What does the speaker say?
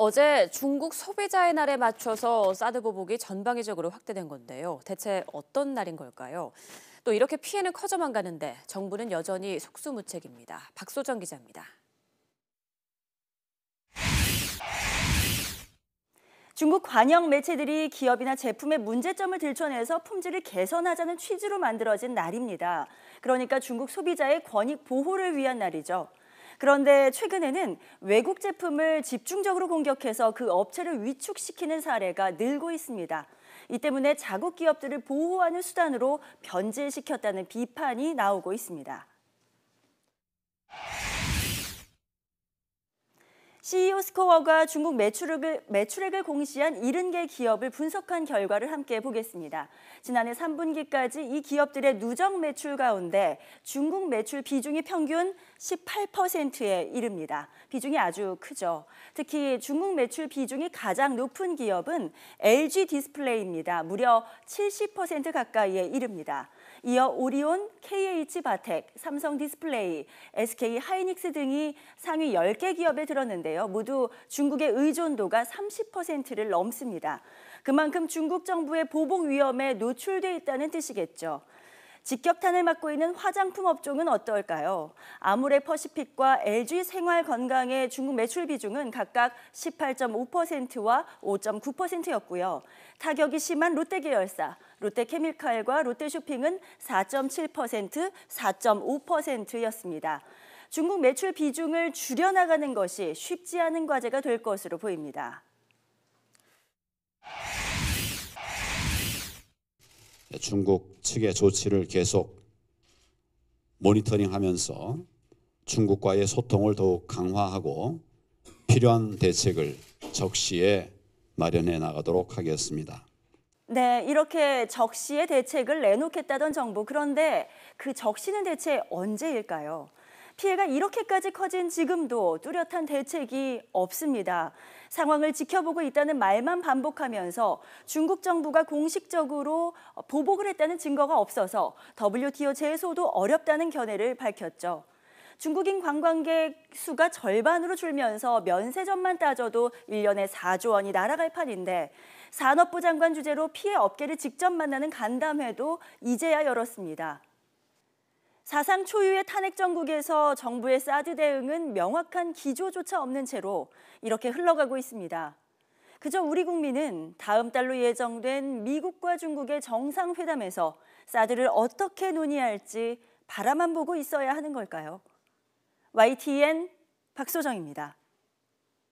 어제 중국 소비자의 날에 맞춰서 사드 보복이 전방위적으로 확대된 건데요. 대체 어떤 날인 걸까요? 또 이렇게 피해는 커져만 가는데 정부는 여전히 속수무책입니다. 박소정 기자입니다. 중국 관영 매체들이 기업이나 제품의 문제점을 들춰내서 품질을 개선하자는 취지로 만들어진 날입니다. 그러니까 중국 소비자의 권익 보호를 위한 날이죠. 그런데 최근에는 외국 제품을 집중적으로 공격해서 그 업체를 위축시키는 사례가 늘고 있습니다. 이 때문에 자국 기업들을 보호하는 수단으로 변질시켰다는 비판이 나오고 있습니다. CEO 스코어가 중국 매출액을 공시한 70개 기업을 분석한 결과를 함께 보겠습니다. 지난해 3분기까지 이 기업들의 누적 매출 가운데 중국 매출 비중이 평균 18%에 이릅니다. 비중이 아주 크죠. 특히 중국 매출 비중이 가장 높은 기업은 LG 디스플레이입니다. 무려 70% 가까이에 이릅니다. 이어 오리온, KH바텍, 삼성 디스플레이, SK 하이닉스 등이 상위 10개 기업에 들었는데요. 모두 중국의 의존도가 30%를 넘습니다. 그만큼 중국 정부의 보복 위험에 노출돼 있다는 뜻이겠죠. 직격탄을 맞고 있는 화장품 업종은 어떨까요? 아모레퍼시픽과 LG 생활건강의 중국 매출 비중은 각각 18.5%와 5.9%였고요. 타격이 심한 롯데계열사, 롯데케미칼과 롯데쇼핑은 4.7%, 4.5%였습니다. 중국 매출 비중을 줄여나가는 것이 쉽지 않은 과제가 될 것으로 보입니다. 중국 측의 조치를 계속 모니터링하면서 중국과의 소통을 더욱 강화하고 필요한 대책을 적시에 마련해 나가도록 하겠습니다. 네, 이렇게 적시에 대책을 내놓겠다던 정부. 그런데 그 적시는 대체 언제일까요? 피해가 이렇게까지 커진 지금도 뚜렷한 대책이 없습니다. 상황을 지켜보고 있다는 말만 반복하면서 중국 정부가 공식적으로 보복을 했다는 증거가 없어서 WTO 제소도 어렵다는 견해를 밝혔죠. 중국인 관광객 수가 절반으로 줄면서 면세점만 따져도 1년에 4조 원이 날아갈 판인데 산업부 장관 주재로 피해 업계를 직접 만나는 간담회도 이제야 열었습니다. 사상 초유의 탄핵 정국에서 정부의 사드 대응은 명확한 기조조차 없는 채로 이렇게 흘러가고 있습니다. 그저 우리 국민은 다음 달로 예정된 미국과 중국의 정상회담에서 사드를 어떻게 논의할지 바라만 보고 있어야 하는 걸까요? YTN 박소정입니다.